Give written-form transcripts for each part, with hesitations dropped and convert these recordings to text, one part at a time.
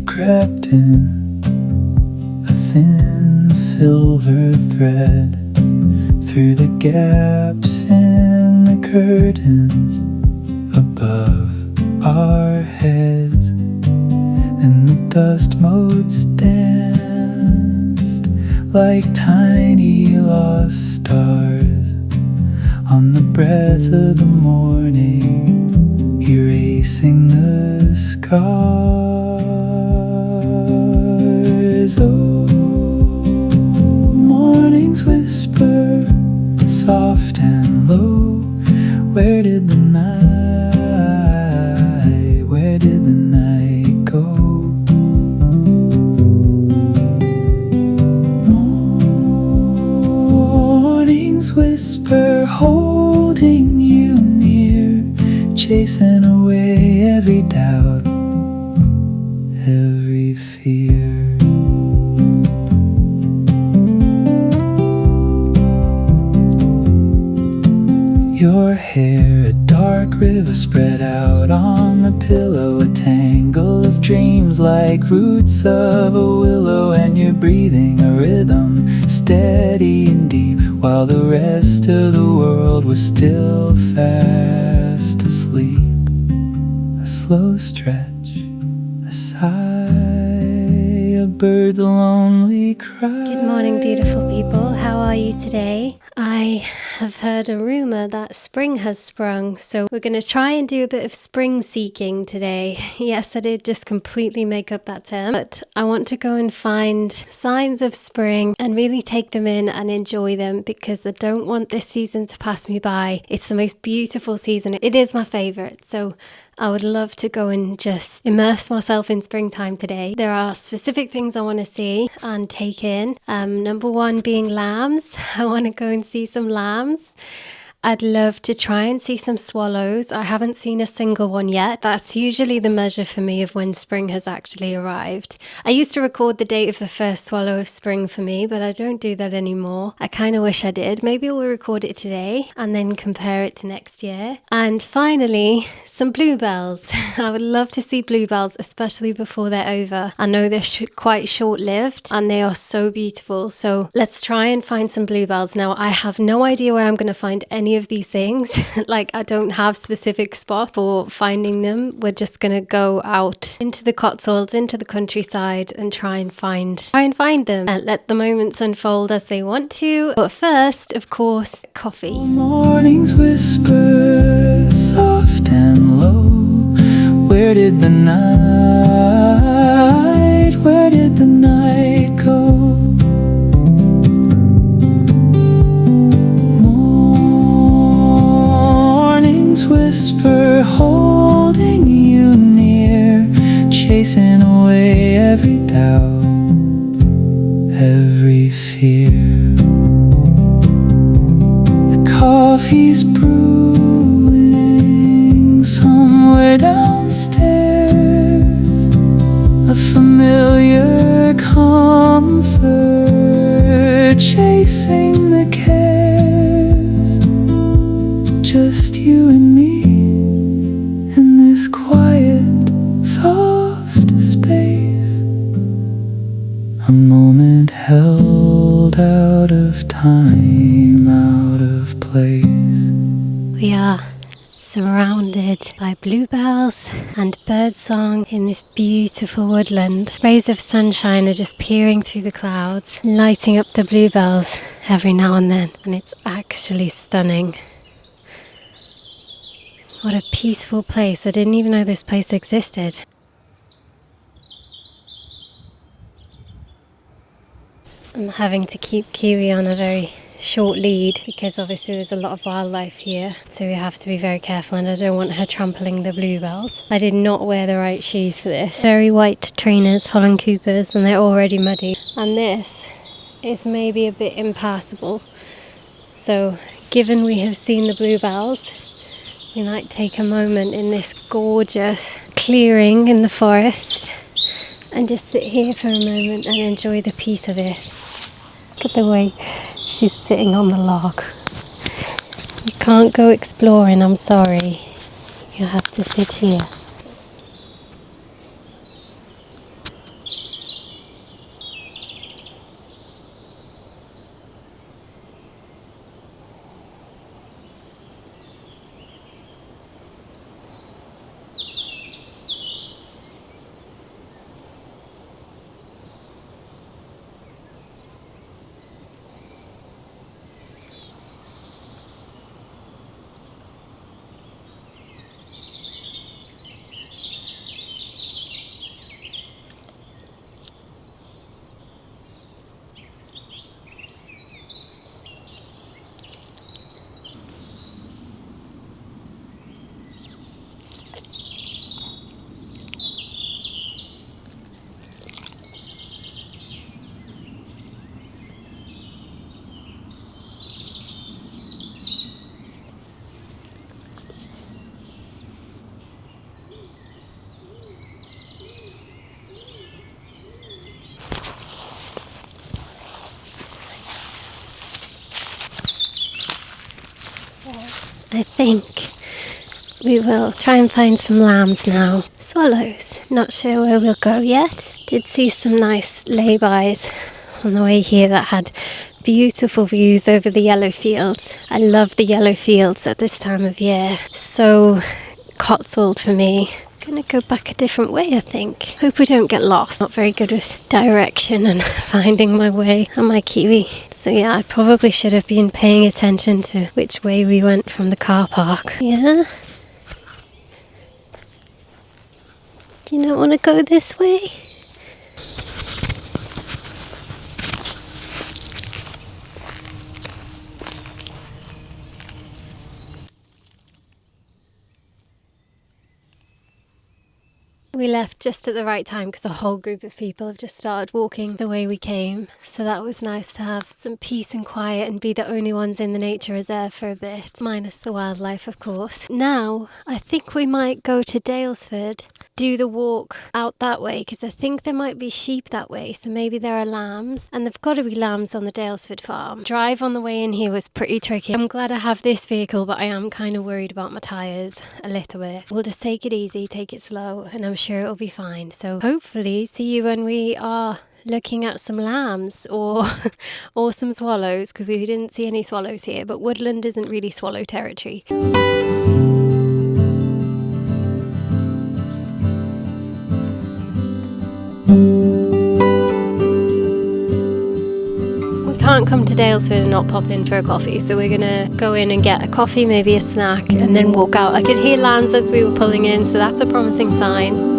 crept in, a thin silver thread, through the gaps in the curtains above our heads, and the dust motes danced like tiny lost stars on the breath of the morning, erasing the scars. Oh, morning's whisper, soft and low, where did the night go? Morning's whisper, holding you near, chasing away every doubt, every fear. Your hair, a dark river spread out on the pillow, a tangle of dreams like roots of a willow, and you're breathing a rhythm steady and deep, while the rest of the world was still fast asleep. A slow stretch, a sigh, a bird's lonely cry. Good morning, beautiful people. How are you today? I have heard a rumour that spring has sprung, so we're going to try and do a bit of spring seeking today. Yes, I did just completely make up that term, but I want to go and find signs of spring and really take them in and enjoy them, because I don't want this season to pass me by. It's the most beautiful season. It is my favourite, so I would love to go and just immerse myself in springtime today. There are specific things I want to see and take in. Number one being lambs. I want to go and see some lambs. I'd love to try and see some swallows. I haven't seen a single one yet. That's usually the measure for me of when spring has actually arrived. I used to record the date of the first swallow of spring for me, but I don't do that anymore. I kind of wish I did. Maybe we'll record it today and then compare it to next year. And finally, some bluebells. I would love to see bluebells, especially before they're over. I know they're quite short-lived and they are so beautiful. So let's try and find some bluebells. Now, I have no idea where I'm going to find any of these things. Like, I don't have specific spot for finding them. We're just gonna go out into the Cotswolds, into the countryside, and try and find them and let the moments unfold as they want to. But first, of course, coffee. Morning's whisper, soft and low, where did the night go? Whisper, holding you near, chasing away every doubt, every fear. The coffee's brewing somewhere downstairs, a familiar comfort chasing the cares. Just you and me in this quiet, soft space, a moment held out of time, out of place. We are surrounded by bluebells and birdsong in this beautiful woodland. Rays of sunshine are just peering through the clouds, lighting up the bluebells every now and then, and it's actually stunning. What a peaceful place. I didn't even know this place existed. I'm having to keep Kiwi on a very short lead because obviously there's a lot of wildlife here, so we have to be very careful, and I don't want her trampling the bluebells. I did not wear the right shoes for this. Very white trainers, Holland Coopers, and they're already muddy. And this is maybe a bit impassable. So given we have seen the bluebells, we might take a moment in this gorgeous clearing in the forest and just sit here for a moment and enjoy the peace of it. Look at the way she's sitting on the log. You can't go exploring, I'm sorry. You have to sit here. I think we will try and find some lambs now. Swallows. Not sure where we'll go yet. Did see some nice lay-bys on the way here that had beautiful views over the yellow fields. I love the yellow fields at this time of year. So Cotswold for me. Gonna go back a different way, I think. Hope we don't get lost. Not very good with direction and finding my way on my Kiwi. So yeah, I probably should have been paying attention to which way we went from the car park. Yeah? Do you not want to go this way? We left just at the right time because a whole group of people have just started walking the way we came. So that was nice to have some peace and quiet and be the only ones in the nature reserve for a bit. Minus the wildlife, of course. Now, I think we might go to Dalesford, do the walk out that way because I think there might be sheep that way. So maybe there are lambs and there've got to be lambs on the Dalesford farm. Drive on the way in here was pretty tricky. I'm glad I have this vehicle, but I am kind of worried about my tyres a little bit. We'll just take it easy, take it slow, and I'm sure it'll be fine. So hopefully see you when we are looking at some lambs or or some swallows, because we didn't see any swallows here, but woodland isn't really swallow territory. Can't come to Dalesford and not pop in for a coffee, so we're gonna go in and get a coffee, maybe a snack, and then walk out. I could hear lambs as we were pulling in, so that's a promising sign.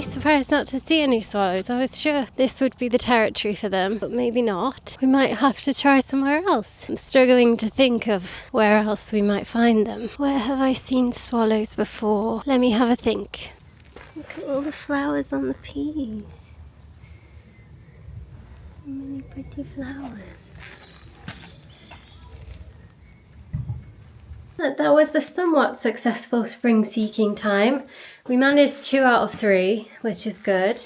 Surprised not to see any swallows. I was sure this would be the territory for them, but maybe not. We might have to try somewhere else. I'm struggling to think of where else we might find them. Where have I seen swallows before? Let me have a think. Look at all the flowers on the peas. So many pretty flowers. That was a somewhat successful spring seeking time. We managed 2 out of 3, which is good.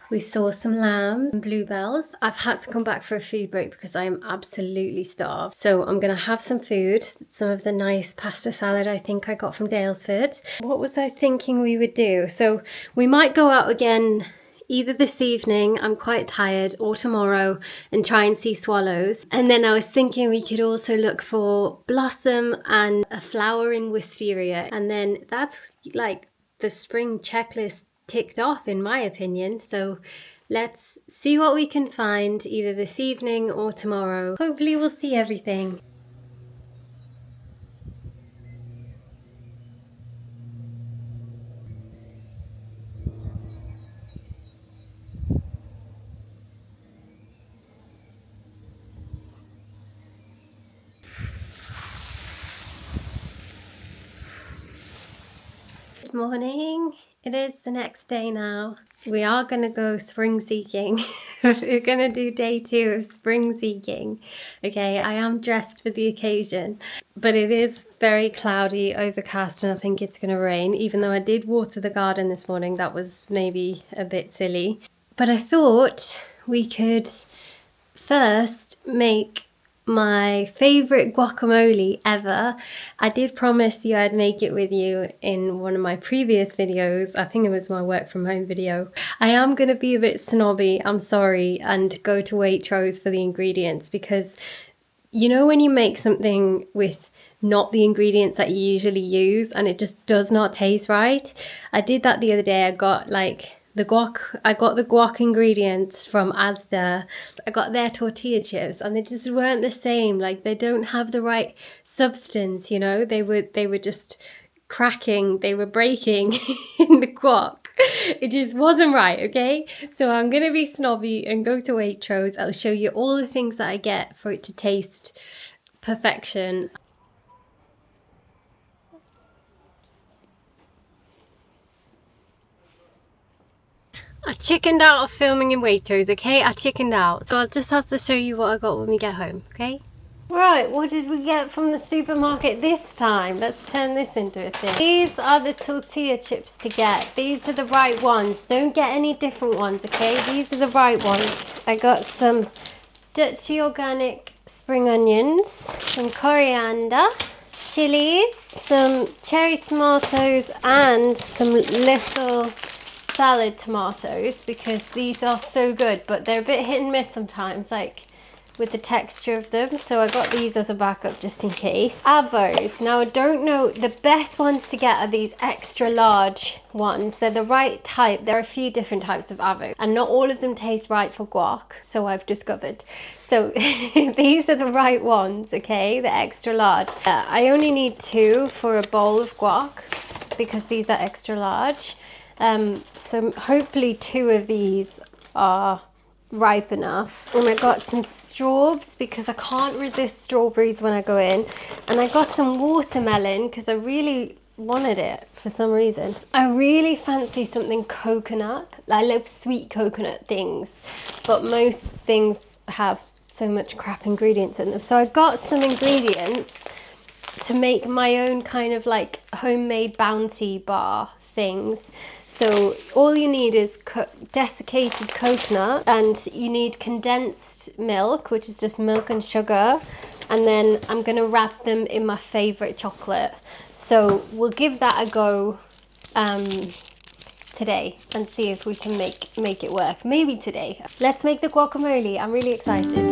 We saw some lambs and bluebells. I've had to come back for a food break because I am absolutely starved. So I'm gonna have some food, some of the nice pasta salad I think I got from Dalesford. What was I thinking we would do? So we might go out again either this evening, I'm quite tired, or tomorrow and try and see swallows. And then I was thinking we could also look for blossom and a flowering wisteria. And then that's like the spring checklist ticked off in my opinion. So let's see what we can find either this evening or tomorrow. Hopefully we'll see everything. Good morning. It is the next day now. We are going to go spring seeking. We're going to do day 2 of spring seeking. Okay, I am dressed for the occasion, but it is very cloudy, overcast, and I think it's going to rain. Even though I did water the garden this morning, that was maybe a bit silly. But I thought we could first make my favorite guacamole ever. I did promise you I'd make it with you in one of my previous videos. I think it was my work from home video. I am going to be a bit snobby, I'm sorry, and go to Waitrose for the ingredients, because you know when you make something with not the ingredients that you usually use and it just does not taste right? I did that the other day. I got the guac ingredients from Asda. I got their tortilla chips and they just weren't the same. Like, they don't have the right substance, you know? They were just cracking, they were breaking in the guac. It just wasn't right, okay? So I'm gonna be snobby and go to Waitrose. I'll show you all the things that I get for it to taste perfection. I chickened out of filming in Waitrose, okay? I chickened out. So I'll just have to show you what I got when we get home, okay? Right, what did we get from the supermarket this time? Let's turn this into a thing. These are the tortilla chips to get. These are the right ones. Don't get any different ones, okay? These are the right ones. I got some Dutchy organic spring onions, some coriander, chilies, some cherry tomatoes, and some little salad tomatoes, because these are so good, but they're a bit hit and miss sometimes, like with the texture of them. So I got these as a backup just in case. Avos. Now I don't know, the best ones to get are these extra large ones. They're the right type. There are a few different types of avo and not all of them taste right for guac, so I've discovered. So these are the right ones, okay, the extra large. I only need 2 for a bowl of guac because these are extra large. So hopefully 2 of these are ripe enough. And I got some straws because I can't resist strawberries when I go in. And I got some watermelon because I really wanted it for some reason. I really fancy something coconut. I love sweet coconut things, but most things have so much crap ingredients in them. So I got some ingredients to make my own kind of like homemade bounty bar things. So all you need is desiccated coconut, and you need condensed milk, which is just milk and sugar, and then I'm going to wrap them in my favourite chocolate. So we'll give that a go today and see if we can make it work. Maybe today. Let's make the guacamole. I'm really excited.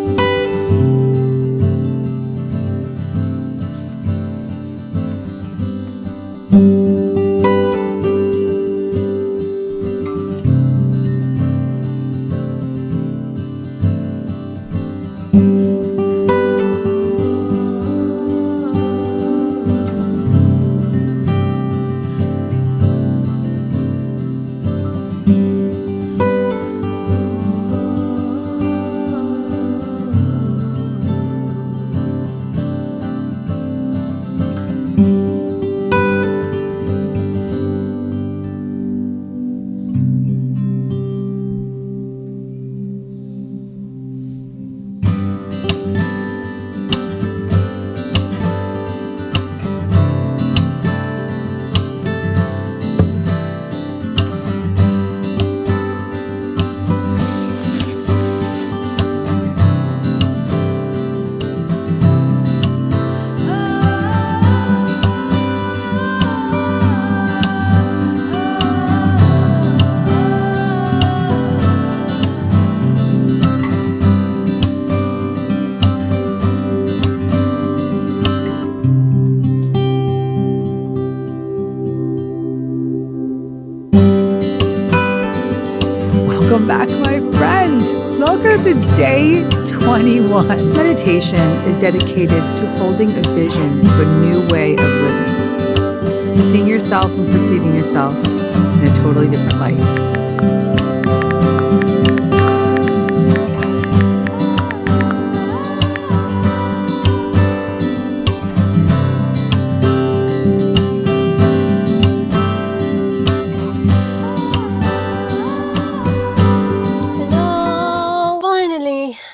Welcome back, my friend. Welcome to day 21. Meditation is dedicated to holding a vision of a new way of living, to seeing yourself and perceiving yourself in a totally different light.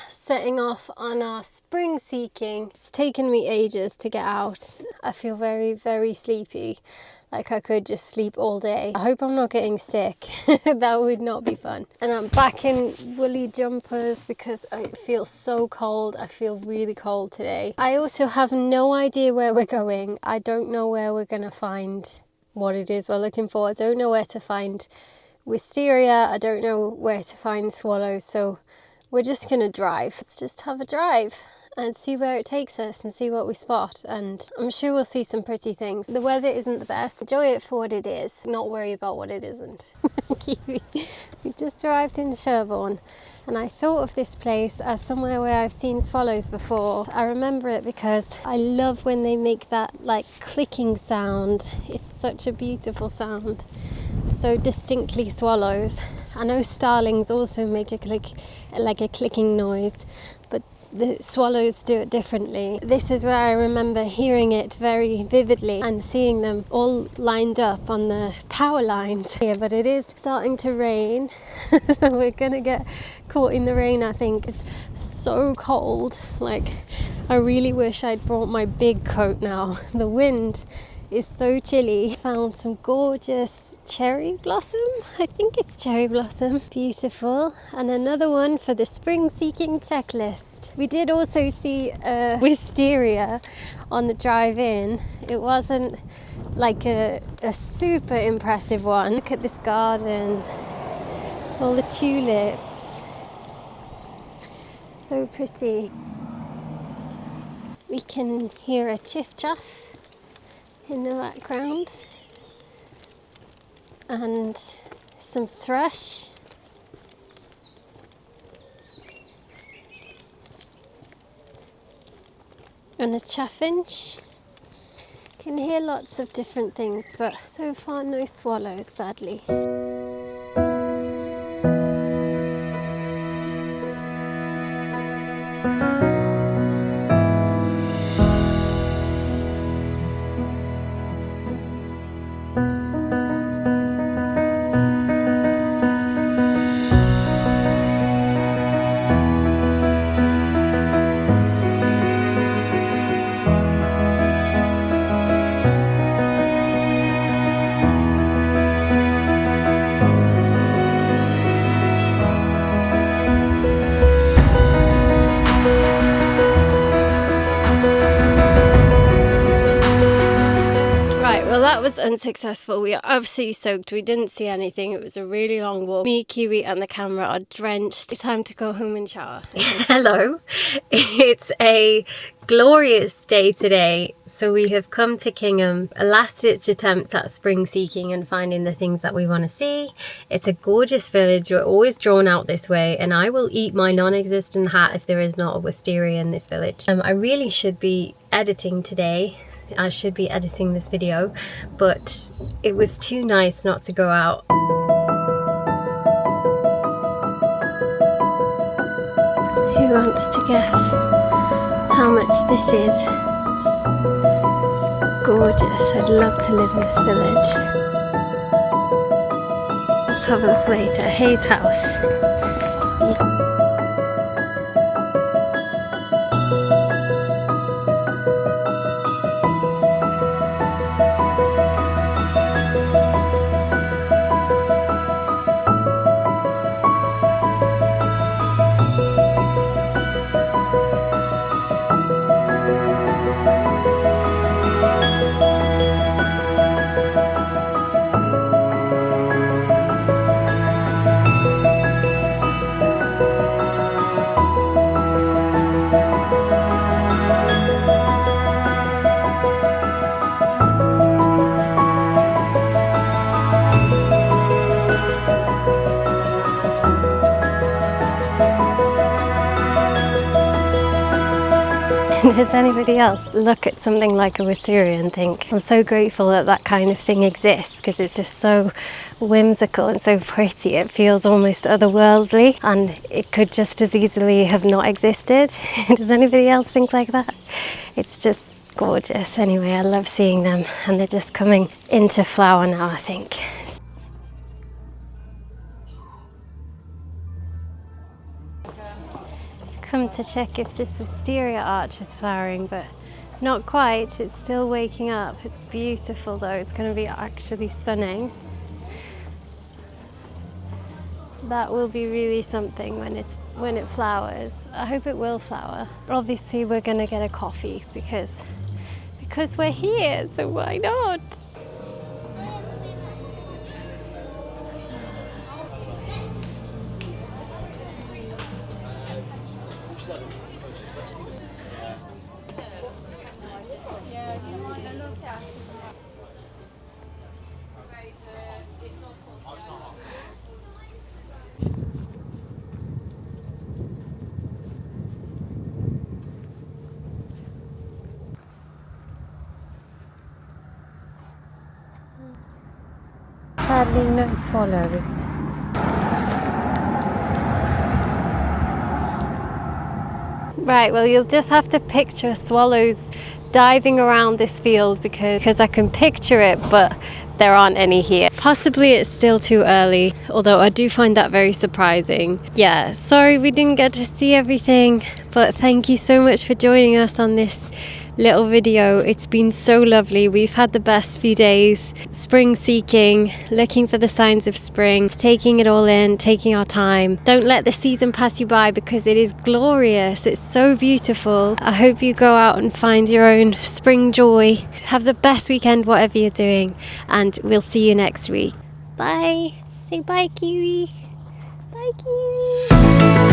Setting off off on our spring seeking. It's taken me ages to get out. I feel very, very sleepy. Like I could just sleep all day. I hope I'm not getting sick. That would not be fun. And I'm back in woolly jumpers because I feel so cold. I feel really cold today. I also have no idea where we're going. I don't know where we're gonna find what it is we're looking for. I don't know where to find wisteria. I don't know where to find swallows. So we're just gonna drive. Let's just have a drive and see where it takes us and see what we spot, and I'm sure we'll see some pretty things. The weather isn't the best. Enjoy it for what it is, not worry about what it isn't. Kiwi. We just arrived in Sherborne and I thought of this place as somewhere where I've seen swallows before. I remember it because I love when they make that like clicking sound. It's such a beautiful sound, so distinctly swallows. I know starlings also make a click, like a clicking noise, but the swallows do it differently. This is where I remember hearing it very vividly and seeing them all lined up on the power lines here, but it is starting to rain. So we're gonna get caught in the rain, I think. It's so cold. Like, I really wish I'd brought my big coat now. The wind is so chilly. Found some gorgeous cherry blossom. I think it's cherry blossom. Beautiful. And another one for the spring seeking checklist. We did also see a wisteria on the drive in. It wasn't like a super impressive one. Look at this garden. All the tulips. So pretty. We can hear a chiff-chaff in the background and some thrush. And a chaffinch. Can hear lots of different things, but so far no swallows, sadly. That was unsuccessful. We are absolutely soaked. We didn't see anything. It was a really long walk. Me, Kiwi and the camera are drenched. It's time to go home and shower. Hello. It's a glorious day today. So we have come to Kingham, a last-ditch attempt at spring seeking and finding the things that we want to see. It's a gorgeous village. We're always drawn out this way, and I will eat my non-existent hat if there is not a wisteria in this village. I really should be editing today. I should be editing this video, but it was too nice not to go out. Who wants to guess how much this is? Gorgeous. I'd love to live in this village. Let's have a look later. Hayes House. Does anybody else look at something like a wisteria and think, I'm so grateful that that kind of thing exists, because it's just so whimsical and so pretty. It feels almost otherworldly, and it could just as easily have not existed. Does anybody else think like that? It's just gorgeous. Anyway, I love seeing them, and they're just coming into flower now, I think. come to check if this wisteria arch is flowering, but not quite. It's still waking up. It's beautiful though. It's going to be actually stunning. That will be really something when it flowers. I hope it will flower. Obviously we're going to get a coffee because we're here, so why not? Sadly, no swallows. Right, well, you'll just have to picture swallows diving around this field because I can picture it, but there aren't any here. Possibly it's still too early, although I do find that very surprising. Yeah, sorry we didn't get to see everything, but thank you so much for joining us on this little video. It's been so lovely. We've had the best few days spring seeking, looking for the signs of spring, taking it all in, taking our time. Don't let the season pass you by because it is glorious. It's so beautiful. I hope you go out and find your own spring joy. Have the best weekend whatever you're doing, and we'll see you next week. Bye. Say bye, Kiwi. Bye, Kiwi.